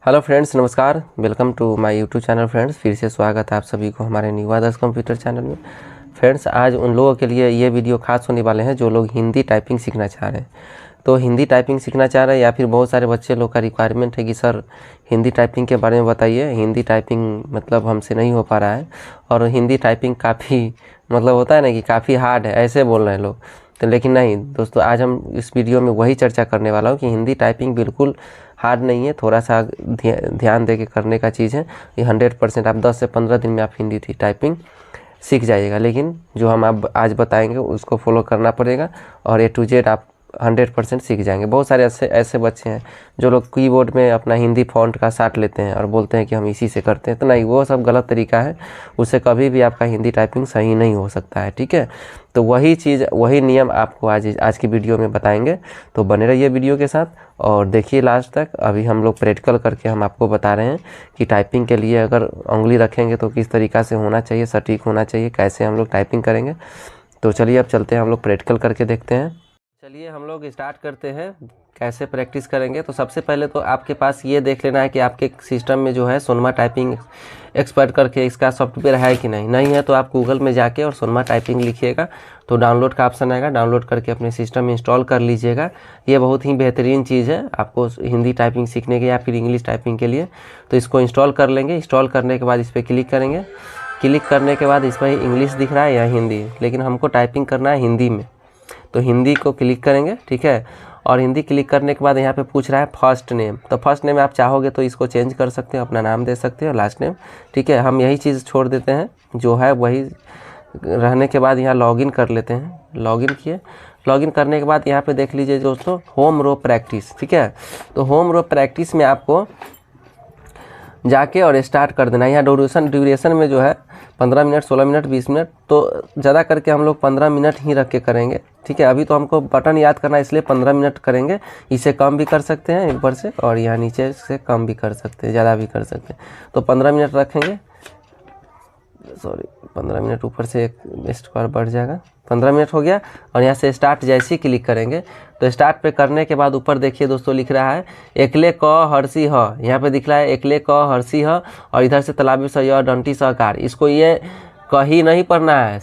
Hello friends, नमस्कार। Welcome to my YouTube channel friends. फिर से स्वागत है आप सभी को हमारे न्यू आदर्श कंप्यूटर चैनल में। फ्रेंड्स, आज उन लोगों के लिए ये वीडियो खास होने वाले हैं जो लोग हिंदी टाइपिंग सीखना चाह रहे हैं। तो हिंदी टाइपिंग सीखना चाह रहे हैं या फिर बहुत सारे बच्चे लोग का रिक्वायरमेंट है कि सर हिंदी टाइपिंग के बारे में बताइए, हिंदी टाइपिंग मतलब हमसे नहीं हो पा रहा है और हिंदी टाइपिंग काफ़ी मतलब होता है ना कि काफ़ी हार्ड है, ऐसे बोल रहे हैं लोग। तो लेकिन नहीं दोस्तों, आज हम इस वीडियो में वही चर्चा करने वाला हूँ कि हिंदी टाइपिंग बिल्कुल हार्ड नहीं है, थोड़ा सा ध्यान दे के करने का चीज़ है। ये 100% आप 10 से 15 दिन में आप हिंदी टाइपिंग सीख जाइएगा। लेकिन जो हम अब आज बताएंगे उसको फॉलो करना पड़ेगा और A to Z आप 100% सीख जाएंगे। बहुत सारे ऐसे बच्चे हैं जो लोग कीबोर्ड में अपना हिंदी फॉन्ट का साट लेते हैं और बोलते हैं कि हम इसी से करते हैं। तो नहीं, वो सब गलत तरीका है, उससे कभी भी आपका हिंदी टाइपिंग सही नहीं हो सकता है। ठीक है, तो वही चीज़ वही नियम आपको आज की वीडियो में बताएंगे। तो बने रहिए वीडियो के साथ और देखिए लास्ट तक। अभी हम लोग प्रैक्टिकल करके हम आपको बता रहे हैं कि टाइपिंग के लिए अगर उंगली रखेंगे तो किस तरीक़ा से होना चाहिए, सटीक होना चाहिए, कैसे हम लोग टाइपिंग करेंगे। तो चलिए अब चलते हैं, हम लोग प्रैक्टिकल करके देखते हैं। चलिए हम लोग स्टार्ट करते हैं कैसे प्रैक्टिस करेंगे। तो सबसे पहले तो आपके पास ये देख लेना है कि आपके सिस्टम में जो है सोनमा टाइपिंग एक्सपर्ट करके इसका सॉफ्टवेयर है कि नहीं है तो आप गूगल में जाके और सोनमा टाइपिंग लिखिएगा तो डाउनलोड का ऑप्शन आएगा, डाउनलोड करके अपने सिस्टम में इंस्टॉल कर लीजिएगा। ये बहुत ही बेहतरीन चीज़ है आपको हिंदी टाइपिंग सीखने के या फिर इंग्लिश टाइपिंग के लिए। तो इसको इंस्टॉल कर लेंगे। इंस्टॉल करने के बाद इस पर क्लिक करेंगे। क्लिक करने के बाद इसमें इंग्लिश दिख रहा है या हिंदी, लेकिन हमको टाइपिंग करना है हिंदी में, तो हिंदी को क्लिक करेंगे। ठीक है, और हिंदी क्लिक करने के बाद यहाँ पे पूछ रहा है फर्स्ट नेम। तो फर्स्ट नेम आप चाहोगे तो इसको चेंज कर सकते हो, अपना नाम दे सकते हो, लास्ट नेम। ठीक है, हम यही चीज़ छोड़ देते हैं जो है वही रहने के बाद यहाँ लॉगिन कर लेते हैं। लॉगिन किए, लॉगिन करने के बाद यहाँ पे देख लीजिए दोस्तों होम रो प्रैक्टिस। ठीक है, तो होम रो प्रैक्टिस में आपको जाके और स्टार्ट कर देना। यहाँ ड्यूरेशन में जो है 15 मिनट, 16 मिनट, 20 मिनट, तो ज़्यादा करके हम लोग 15 मिनट ही रख के करेंगे। ठीक है, अभी तो हमको बटन याद करना है इसलिए 15 मिनट करेंगे। इसे कम भी कर सकते हैं ऊपर से और यहाँ नीचे से कम भी कर सकते हैं, ज़्यादा भी कर सकते हैं। तो 15 मिनट रखेंगे, सॉरी 15 मिनट, ऊपर से एक स्क्वायर बढ़ जाएगा। 15 मिनट हो गया और यहाँ से स्टार्ट जैसे ही क्लिक करेंगे तो स्टार्ट पे करने के बाद ऊपर देखिए दोस्तों लिख रहा है एकले क हर्षी ह। यहाँ पे दिख रहा है एकले क हर्षी ह और इधर से तलाबी स य डंटी स कार। इसको ये कहीं नहीं पढ़ना है,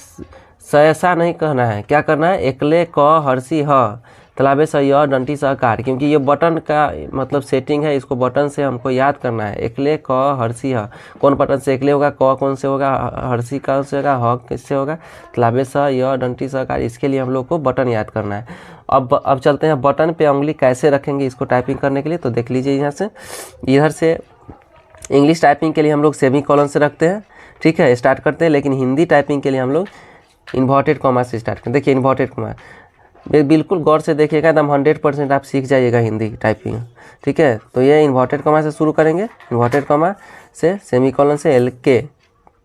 ऐसा नहीं कहना है। क्या करना है, एकले क हर्षी ह तलाबे स य डंटी स कार, क्योंकि ये बटन का मतलब सेटिंग है, इसको बटन से हमको याद करना है। एकले क हर्षी ह, कौन बटन से एकले होगा, क कौन से होगा, हर्षी कौन से होगा, ह किससे होगा, तलाबे स य डंटी स कार। इसके लिए हम लोग को बटन याद करना है। अब चलते हैं बटन पे उंगली कैसे रखेंगे इसको टाइपिंग करने के लिए। तो देख लीजिए यहाँ से, इधर से इंग्लिश टाइपिंग के लिए हम लोग सेमी कॉलन से रखते हैं। ठीक है, स्टार्ट करते हैं। लेकिन हिंदी टाइपिंग के लिए हम लोग इन्वर्टेड कॉमा से स्टार्ट करते हैं। देखिए इन्वर्टेड कॉमा, बिल्कुल गौर से देखिएगा, एकदम 100% आप सीख जाइएगा हिंदी टाइपिंग। ठीक है, तो ये इन्वर्टेड कॉमा से शुरू करेंगे, इन्वर्टेड कॉमा से सेमीकोलन से LK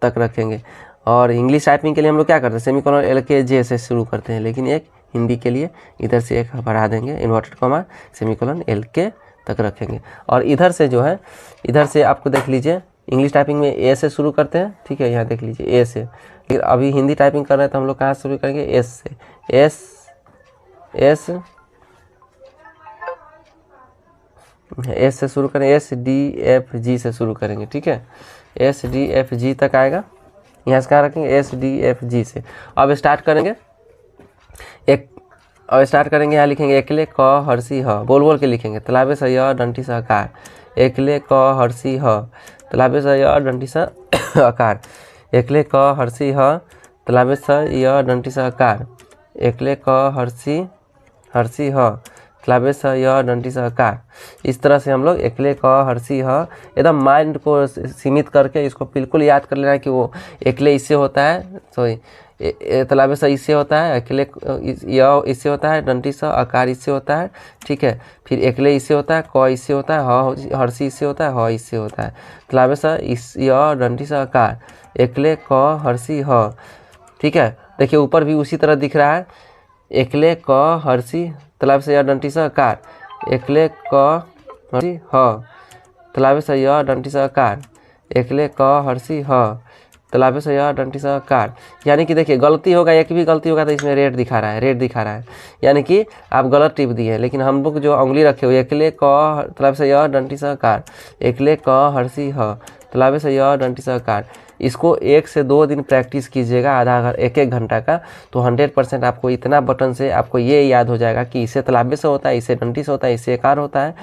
तक रखेंगे। और इंग्लिश टाइपिंग के लिए हम लोग क्या करते हैं, सेमीकोलन LKJ से शुरू करते हैं, लेकिन एक हिंदी के लिए इधर से एक बढ़ा देंगे, इन्वर्टेड कॉमा सेमीकोलन LK तक रखेंगे। और इधर से जो है, इधर से आपको देख लीजिए इंग्लिश टाइपिंग में A से शुरू करते हैं। ठीक है, यहाँ देख लीजिए A से, लेकिन अभी हिंदी टाइपिंग कर रहे हैं तो हम लोग कहाँ से शुरू करेंगे, S से। एस से शुरू करें, SDFG से शुरू करेंगे। ठीक है, SDFG तक आएगा, यहाँ से कहाँ रखेंगे, SDFG से। अब स्टार्ट करेंगे, यहाँ लिखेंगे एकले क हर्षी ह, बोल बोल के लिखेंगे, तलाबे स य डंटी स अकार। एकले क हर्षी ह तलाबे स य डंटी स अकार। एकले क हर्षी ह तलाबे स य डंटी स अकार। एकले क हर्षी ह तलाबे स य डंटी स अकार। इस तरह से हम लोग एकले क हर्षी ह एकदम माइंड को सीमित करके इसको बिल्कुल याद कर लेना है कि वो एकले इससे होता है, सॉरी तलाबे स इससे होता है, अकेले य इससे होता है, डंटी स अकार इससे होता है। ठीक है, फिर एकले इससे होता है, क इससे होता है, ह हर्षी इससे होता है, ह इससे होता है, तलाबे स इस य डंटी स अकार, एकले क हर्षी ह। ठीक है, देखिए ऊपर भी उसी तरह दिख रहा है, एकले क हर्षी तलाबे स य डंटी स अकार, एकले क हर्षी ह तलाबे स य डंटी स अकार, एकले क हर्षी ह तलाबे से य डंटी से कार, यानी कि देखिए गलती होगा, एक भी गलती होगा तो इसमें रेड दिखा रहा है, रेड दिखा रहा है, यानी कि आप गलत टिप दिए हैं। लेकिन हम लोग जो उंगली रखे हुए एकले क तलाबे से य डंटी से कार, एकले क हर्षी ह तलाबे से य डंटी से कार, इसको 1 से 2 दिन प्रैक्टिस कीजिएगा, आधा 1-1 घंटा का, तो 100% आपको इतना बटन से आपको ये याद हो जाएगा कि इसे तलाबे से होता है, इसे डंटी से होता है, इससे कार होता है,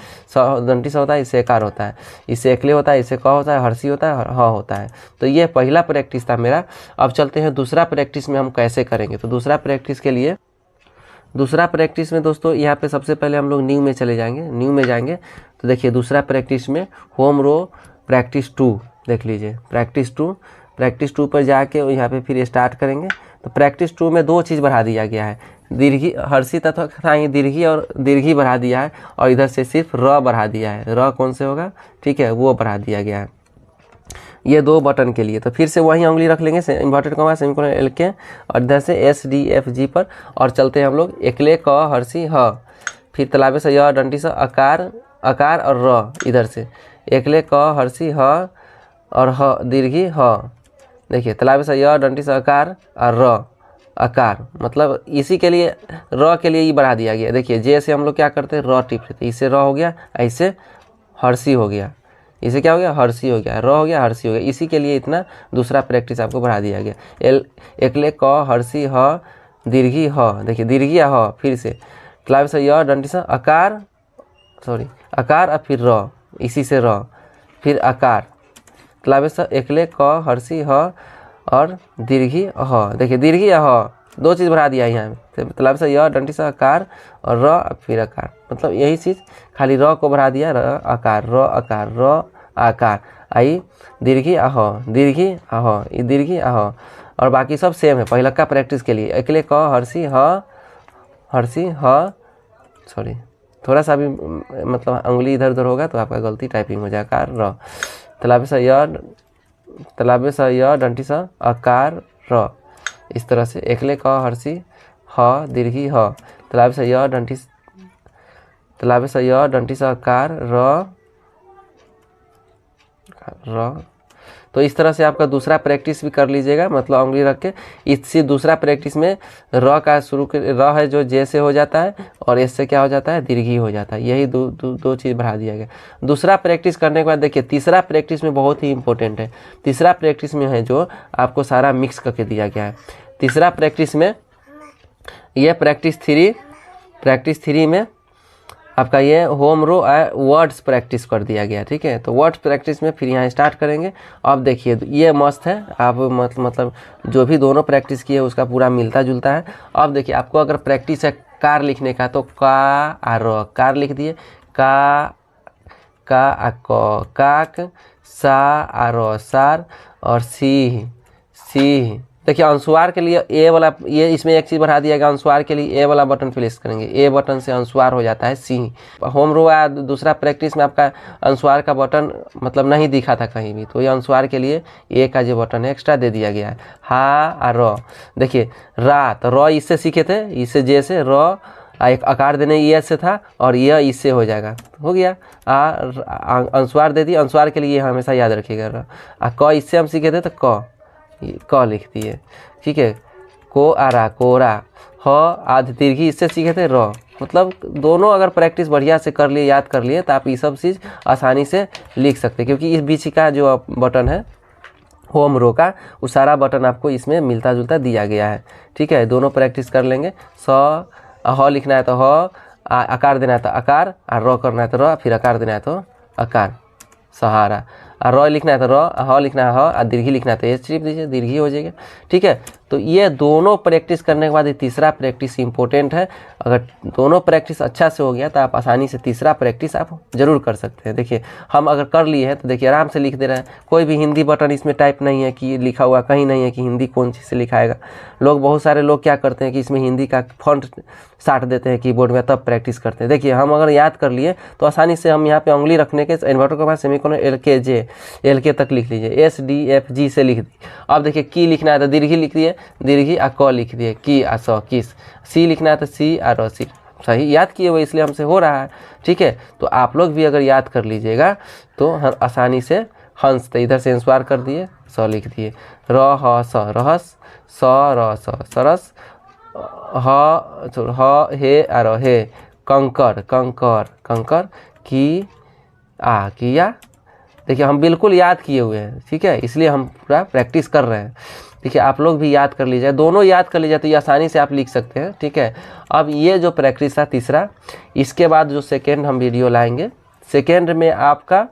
डंटी से होता है, इससे कार होता है, इससे एकले होता है, इससे क होता है, हर्षी होता है, ह होता है। तो ये पहला प्रैक्टिस था मेरा। अब चलते हैं दूसरा प्रैक्टिस में हम कैसे करेंगे। तो दूसरा प्रैक्टिस के लिए, दूसरा प्रैक्टिस में दोस्तों यहाँ पे सबसे पहले हम लोग न्यू में चले जाएंगे। न्यू में जाएंगे तो देखिए दूसरा प्रैक्टिस में होम रो प्रैक्टिस 2 देख लीजिए, प्रैक्टिस 2 पर जाके यहाँ पे फिर स्टार्ट करेंगे। तो प्रैक्टिस 2 में 2 चीज़ बढ़ा दिया गया है, दीर्घी हर्षी तथा ही दीर्घी और दीर्घी बढ़ा दिया है, और इधर से सिर्फ र बढ़ा दिया है। र कौन से होगा, ठीक है, वो बढ़ा दिया गया है ये 2 बटन के लिए। तो फिर से वही उंगली रख लेंगे इन्वर्टेड कॉमा सेमीकोलन एल के, और इधर से SDFG पर, और चलते हैं हम लोग एकले क हर्षी ह, फिर तलाबे से य डंटी से अकार, अकार और र, इधर से एकले क हर्षी ह और ह दीर्घी ह, देखिए तलाबे से य डंटी से अकार और र अकार, मतलब इसी के लिए र के लिए ही बढ़ा दिया गया। देखिए जैसे हम लोग क्या करते हैं, र टिप लेते, इससे र हो गया, ऐसे हर्षी हो गया, इसे क्या हो गया, हर्षी हो गया, र हो गया, हर्षी हो गया, इसी के लिए इतना दूसरा प्रैक्टिस आपको बढ़ा दिया गया। एकले क हर्षी ह दीर्घी ह, देखिए दीर्घी ह, फिर से तलाबे से य डंटी से अकार, अकार और फिर र, इसी से र, फिर अकार, तलाबे से एकले क हर्षी ह और दीर्घी ह, देखिए दीर्घी ह, 2 चीज़ बढ़ा दिया है यहाँ पे, तलाबे से य डंटी से अकार और र फिर अकार, मतलब यही चीज़ खाली र को बढ़ा दिया, र अकार, र अकार, र आकार, आई दीर्घी अह, दीर्घी अह, ये दीर्घी अह, और बाकी सब सेम है पहला का प्रैक्टिस के लिए। एकले क हर्षी ह, हर्षी ह, थोड़ा सा भी मतलब उंगली इधर उधर होगा तो आपका गलती टाइपिंग हो जाएगा। र तलाबे से य डंटी से अकार र, इस तरह से एकले क हर्षी ह दीर्घी ह, तलाबे से य डंटी से अकार र। तो इस तरह से आपका दूसरा प्रैक्टिस भी कर लीजिएगा, मतलब उंगली रख के। इससे दूसरा प्रैक्टिस में र का शुरू के र है जो जैसे हो जाता है, और इससे क्या हो जाता है, दीर्घी हो जाता है। यही दो चीज़ बढ़ा दिया गया। दूसरा प्रैक्टिस करने के बाद देखिए तीसरा प्रैक्टिस में बहुत ही इंपॉर्टेंट है। तीसरा प्रैक्टिस में है जो आपको सारा मिक्स करके दिया गया है। तीसरा प्रैक्टिस में यह प्रैक्टिस 3 में आपका ये होम रो वर्ड्स प्रैक्टिस कर दिया गया, ठीक है। तो वर्ड्स प्रैक्टिस में फिर यहाँ स्टार्ट करेंगे। अब देखिए ये मस्त है, आप मतलब जो भी दोनों प्रैक्टिस किए उसका पूरा मिलता जुलता है। अब देखिए आपको अगर प्रैक्टिस है कार लिखने का तो का आ र, कार लिख दिए, का आ क, काक, सा आ र सार, और सी। देखिए अनुस्वार के लिए ए वाला, ये इसमें एक चीज़ बढ़ा दिया गया, अनुस्वार के लिए ए वाला बटन प्रेस करेंगे, ए बटन से अनुस्वार हो जाता है सी। होम रो आया दूसरा प्रैक्टिस में आपका अनुस्वार का बटन मतलब नहीं दिखा था कहीं भी, तो ये अनुस्वार के लिए ए का जो बटन है एक्स्ट्रा दे दिया गया है। हा और र, देखिए रा, तो र इससे सीखे थे, इससे जैसे र एक आकार देने ये से था, और यह इससे हो जाएगा, हो गया। अनुस्वार दे दिया, अनुस्वार के लिए हमेशा याद रखिएगा। र क इससे हम सीखे थे तो क लिख दिए, ठीक है। को आरा, कोरा, ह आध दीर्घी इससे सीखे थे र। मतलब दोनों अगर प्रैक्टिस बढ़िया से कर लिए, याद कर लिए, तो आप ये सब चीज़ आसानी से लिख सकते हैं, क्योंकि इस बीच का जो बटन है होम रो का, वो सारा बटन आपको इसमें मिलता जुलता दिया गया है, ठीक है। दोनों प्रैक्टिस कर लेंगे। ह लिखना है तो ह, आकार देना है तो आकार, और र करना है तो र, फिर आकार देना है तो आकार, सहारा। और र लिखना है तो र, ह लिखना है ह, और दीर्घी लिखना है तो एच लिख दीजिए, दीर्घी हो जाएगा, ठीक है। तो ये दोनों प्रैक्टिस करने के बाद ये तीसरा प्रैक्टिस इंपॉर्टेंट है। अगर दोनों प्रैक्टिस अच्छा से हो गया तो आप आसानी से तीसरा प्रैक्टिस आप जरूर कर सकते हैं। देखिए हम अगर कर लिए हैं तो देखिए आराम से लिख दे रहे हैं, कोई भी हिंदी बटन इसमें टाइप नहीं है कि लिखा हुआ, कहीं नहीं है कि हिंदी कौन चीज़ से लिखाएगा। बहुत सारे लोग क्या करते हैं कि इसमें हिंदी का फॉन्ट साट देते हैं कीबोर्ड में, तब प्रैक्टिस करते हैं। देखिए हम अगर याद कर लिए तो आसानी से हम यहाँ पे उंगली रखने के इन्वर्टर के पास सेमीकोलन एल के तक लिख लीजिए, SDFG से लिख दी। अब देखिए की लिखना है तो दीर्घी लिख दिए, दीर्घी आ क लिख दिए, की आ स किस। सी लिखना है तो सी आ र सी। सही याद किए हुए इसलिए हमसे हो रहा है, ठीक है। तो आप लोग भी अगर याद कर लीजिएगा तो आसानी से हंस, तो इधर से इंसवार कर दिए, स लिख दिए। रह स रहस, स र स सरस, ह हे और हे कंकर कंकर कंकर, की आ किया। देखिए हम बिल्कुल याद किए हुए हैं, ठीक है, इसलिए हम पूरा प्रैक्टिस कर रहे हैं। देखिए आप लोग भी याद कर लीजिए, दोनों याद कर लीजिए तो ये आसानी से आप लिख सकते हैं, ठीक है। अब ये जो प्रैक्टिस था तीसरा, इसके बाद जो सेकेंड हम वीडियो लाएंगे, सेकेंड में आपका,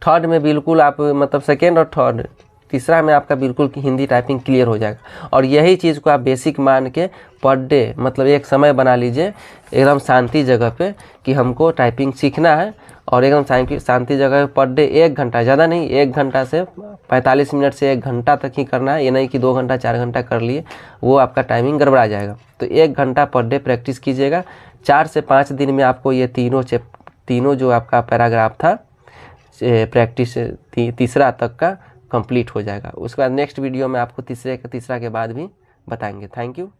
थर्ड में बिल्कुल आप मतलब सेकेंड और थर्ड, तीसरा में आपका बिल्कुल हिंदी टाइपिंग क्लियर हो जाएगा। और यही चीज़ को आप बेसिक मान के पर डे मतलब एक समय बना लीजिए एकदम शांति जगह पे कि हमको टाइपिंग सीखना है, और एकदम शांति जगह पर डे 1 घंटा, ज़्यादा नहीं, 1 घंटा से 45 मिनट से 1 घंटा तक ही करना है। ये नहीं कि 2 घंटा 4 घंटा कर लिए, वो आपका टाइमिंग गड़बड़ा जाएगा। तो 1 घंटा पर डे प्रैक्टिस कीजिएगा। 4 से 5 दिन में आपको ये तीनों जो आपका पैराग्राफ था प्रैक्टिस तीसरा तक का कंप्लीट हो जाएगा। उसके बाद नेक्स्ट वीडियो में आपको तीसरा के बाद भी बताएंगे। Thank you.